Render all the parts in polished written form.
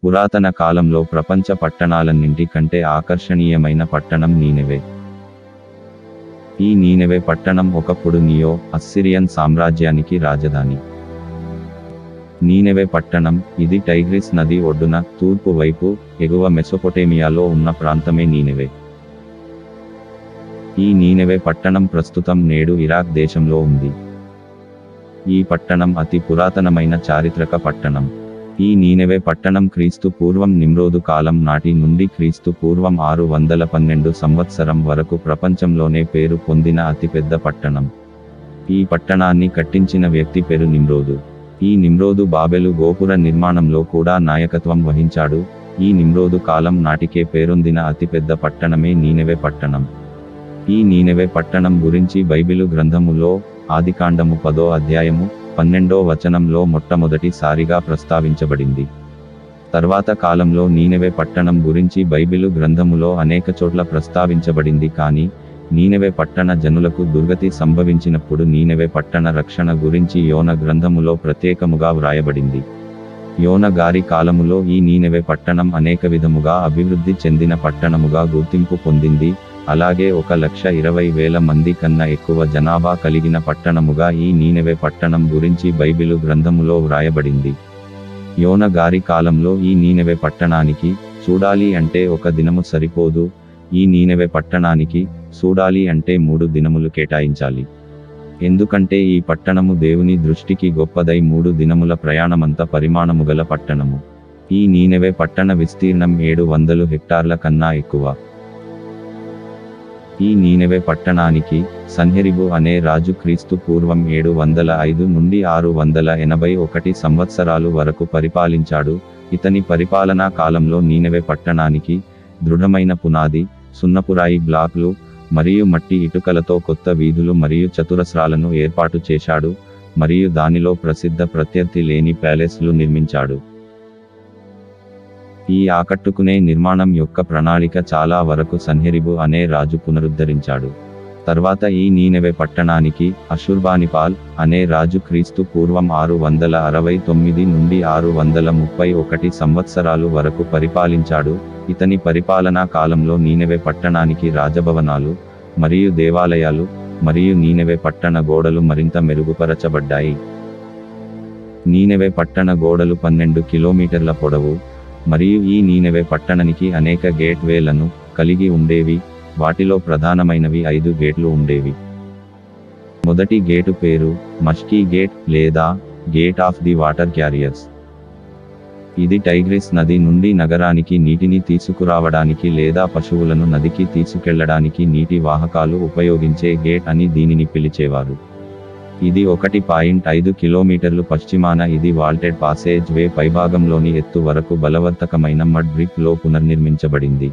పురాతన కాలంలో ప్రపంచ పట్టణాలన్నింటి కంటే ఆకర్షణీయమైన పట్టణం నీనెవే. ఈ నీనెవే పట్టణం ఒకప్పుడు నియో అస్సిరియన్ సామ్రాజ్యానికి రాజధాని. నీనెవే పట్టణం, ఇది టైగ్రిస్ నది ఒడ్డున తూర్పు వైపు ఎగువ మెసొపొటేమియాలో ఉన్న ప్రాంతమే నీనెవే. ఈ నీనెవే పట్టణం ప్రస్తుతం నేడు ఇరాక్ దేశంలో ఉంది. ఈ పట్టణం అతి పురాతనమైన చారిత్రక పట్టణం. ఈ నీనెవే పట్టణం క్రీస్తు పూర్వం నిమ్రోదు కాలం నాటి నుండి క్రీస్తు పూర్వం 612 సంవత్సరం వరకు ప్రపంచంలోనే పేరు పొందిన అతిపెద్ద పట్టణం. ఈ పట్టణాన్ని కట్టించిన వ్యక్తి పేరు నిమ్రోదు. ఈ నిమ్రోదు బాబెలు గోపుర నిర్మాణంలో కూడా నాయకత్వం వహించాడు. ఈ నిమ్రోదు కాలం నాటికే పేరొందిన అతిపెద్ద పట్టణమే నీనెవే పట్టణం. ఈ నీనెవే పట్టణం గురించి బైబిలు గ్రంథములో ఆదికాండము 10వ అధ్యాయము 12వ వచనంలో మొట్టమొదటిసారిగా ప్రస్తావించబడింది. తర్వాత కాలంలో నీనెవే పట్టణం గురించి బైబిలు గ్రంథములో అనేక చోట్ల ప్రస్తావించబడింది. కానీ నీనెవే పట్టణ జనులకు దుర్గతి సంభవించినప్పుడు నీనెవే పట్టణ రక్షణ గురించి యోన గ్రంథములో ప్రత్యేకముగా వ్రాయబడింది. యోన గారి కాలములో ఈ నీనెవే పట్టణం అనేక విధముగా అభివృద్ధి చెందిన పట్టణముగా గుర్తింపు పొందింది. అలాగే 1,20,000 మంది కన్నా ఎక్కువ జనాభా కలిగిన పట్టణముగా ఈ నీనెవే పట్టణం గురించి బైబిలు గ్రంథములో వ్రాయబడింది. యోన గారి కాలంలో ఈ నీనెవే పట్టణానికి చూడాలి అంటే 1 దినము సరిపోదు. ఈ నీనెవే పట్టణానికి చూడాలి అంటే 3 దినములు కేటాయించాలి. ఎందుకంటే ఈ పట్టణము దేవుని దృష్టికి గొప్పదై 3 దినముల ప్రయాణమంత పరిమాణముగల పట్టణము. ఈ నీనెవే పట్టణ విస్తీర్ణం 700 హెక్టార్ల కన్నా ఎక్కువ. ఈ నీనెవే పట్టణానికి సన్హెరిబు అనే రాజు క్రీస్తు పూర్వం 705 నుండి 681 సంవత్సరాలు వరకు పరిపాలించాడు. ఇతని పరిపాలనా కాలంలో నీనెవే పట్టణానికి దృఢమైన పునాది, సున్నపురాయి బ్లాక్లు మరియు మట్టి ఇటుకలతో కొత్త వీధులు మరియు చతురస్రాలను ఏర్పాటు చేశాడు మరియు దానిలో ప్రసిద్ధ ప్రత్యర్థి లేని ప్యాలెస్లు నిర్మించాడు. ఈ ఆకట్టుకునే నిర్మాణం యొక్క ప్రణాళిక చాలా వరకు సన్హెరిబు అనే రాజు పునరుద్ధరించాడు. తర్వాత ఈ నీనెవే పట్టణానికి అషుర్బానిపాల్ అనే రాజు క్రీస్తు పూర్వం 669 నుండి 631 సంవత్సరాలు వరకు పరిపాలించాడు. ఇతని పరిపాలనా కాలంలో నీనెవే పట్టణానికి రాజభవనాలు మరియు దేవాలయాలు మరియు నీనెవే పట్టణ గోడలు మరింత మెరుగుపరచబడ్డాయి. నీనెవే పట్టణ గోడలు 12 కిలోమీటర్ల పొడవు మరియు ఈ నీనెవే పట్టణానికి అనేక గేట్వేలను కలిగి ఉండేవి. వాటిలో ప్రధానమైనవి 5 గేట్లు ఉండేవి. మొదటి గేటు పేరు మష్కీ గేట్ లేదా gate of the water carriers. ఇది టైగ్రిస్ నది నుండి నగరానికి నీటిని తీసుకురావడానికి లేదా పశువులను నదికి తీసుకెళ్లడానికి నీటి వాహకాలు ఉపయోగించే గేట్ అని దీనిని పిలిచేవారు. ఇది 1.5 కిలోమీటర్లు పశ్చిమాన ఇది వాల్టెడ్ పాసేజ్ వే పైభాగంలోని ఎత్తు వరకు బలవర్తకమైన మడ్ బ్రిక్ లో పునర్నిర్మించబడింది.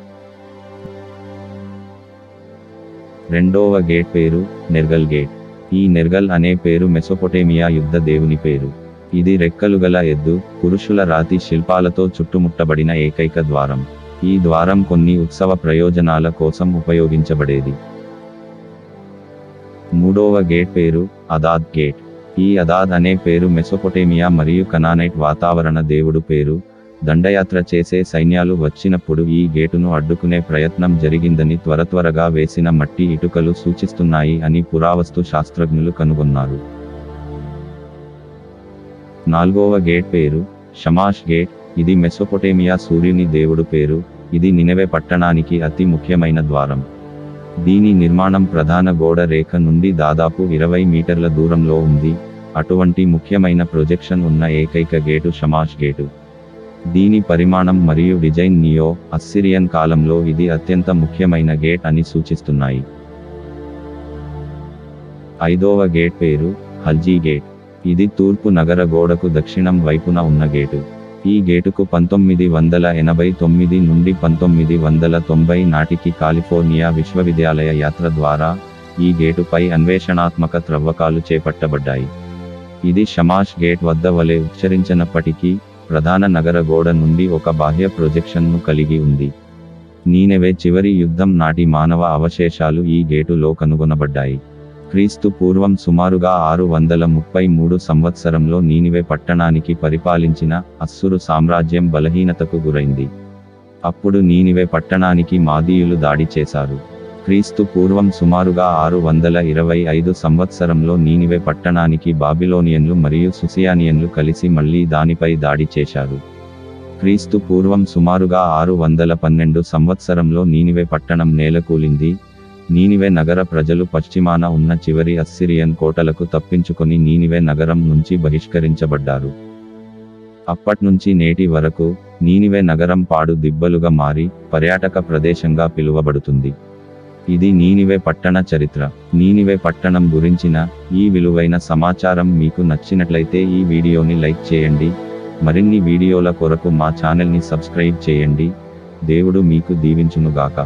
రెండవ గేట్ పేరు నెర్గల్ గేట్. ఈ నెర్గల్ అనే పేరు మెసొపొటేమియా యుద్ధ దేవుని పేరు. ఇది రెక్కలుగల ఎద్దు, పురుషుల రాతి శిల్పాలతో చుట్టుముట్టబడిన ఏకైక ద్వారం. ఈ ద్వారం కొన్ని ఉత్సవ ప్రయోజనాల కోసం ఉపయోగించబడేది. మూడవ గేట్ పేరు అదాద్ గేట్. ఈ అదాద్ అనే పేరు మెసొపొటేమియా మరియు కనానైట్ వాతావరణ దేవుడు పేరు. దండయాత్ర చేసే సైన్యాలు వచ్చినప్పుడు ఈ గేటును అడ్డుకునే ప్రయత్నం జరిగిందని త్వరగా వేసిన మట్టి ఇటుకలు సూచిస్తున్నాయి అని పురావస్తు శాస్త్రజ్ఞులు కనుగొన్నారు. నాల్గవ గేట్ పేరు షమాష్ గేట్. ఇది మెసొపొటేమియా సూర్యుని దేవుడు పేరు. ఇది నినెవే పట్టణానికి అతి ముఖ్యమైన ద్వారం. దీని నిర్మాణం ప్రధాన గోడ రేఖ నుండి దాదాపు 20 మీటర్ల దూరంలో ఉంది. అటువంటి ముఖ్యమైన ప్రొజెక్షన్ ఉన్న ఏకైక గేటు షమాష్ గేటు. దీని పరిమాణం మరియు డిజైన్ నియో అస్సిరియన్ కాలంలో ఇది అత్యంత ముఖ్యమైన గేట్ అని సూచిస్తున్నాయి. ఐదవ గేట్ పేరు హల్జీ గేట్. ఇది తూర్పు నగర గోడకు దక్షిణం వైపున ఉన్న గేటు. ఈ గేటుకు 1989 నుండి 1990 నాటికి కాలిఫోర్నియా విశ్వవిద్యాలయ యాత్ర ద్వారా ఈ గేటుపై అన్వేషణాత్మక త్రవ్వకాలు చేపట్టబడ్డాయి. ఇది షమాష్ గేట్ వద్ద వలె ఉచ్చరించినప్పటికీ ప్రధాన నగర గోడ నుండి ఒక బాహ్య ప్రొజెక్షన్ను కలిగి ఉంది. నీనెవే చివరి యుద్ధం నాటి మానవ అవశేషాలు ఈ గేటులో కనుగొనబడ్డాయి. క్రీస్తు పూర్వం సుమారుగా 633 సంవత్సరంలో నీనివే పట్టణానికి పరిపాలించిన అస్సురు సామ్రాజ్యం బలహీనతకు గురైంది. అప్పుడు నీనివే పట్టణానికి మాదీయులు దాడి చేశారు. క్రీస్తు పూర్వం సుమారుగా 625 సంవత్సరంలో నీనివే పట్టణానికి బాబిలోనియన్లు మరియు సుసియానియన్లు కలిసి మళ్ళీ దానిపై దాడి చేశారు. క్రీస్తు పూర్వం సుమారుగా 612 సంవత్సరంలో నీనివే పట్టణం నేలకూలింది. నీనివే నగర ప్రజలు పశ్చిమాన ఉన్న చివరి అస్సిరియన్ కోటలకు తప్పించుకొని నీనివే నగరం నుంచి బహిష్కరించబడ్డారు. అప్పట్నుంచి నేటి వరకు నీనివే నగరం పాడు దిబ్బలుగా మారి పర్యాటక ప్రదేశంగా పిలువబడుతుంది. ఇది నీనివే పట్టణ చరిత్ర. నీనివే పట్టణం గురించిన ఈ విలువైన సమాచారం మీకు నచ్చినట్లయితే ఈ వీడియోని లైక్ చేయండి. మరిన్ని వీడియోల కొరకు మా ఛానల్ని సబ్స్క్రైబ్ చేయండి. దేవుడు మీకు దీవించునుగాక.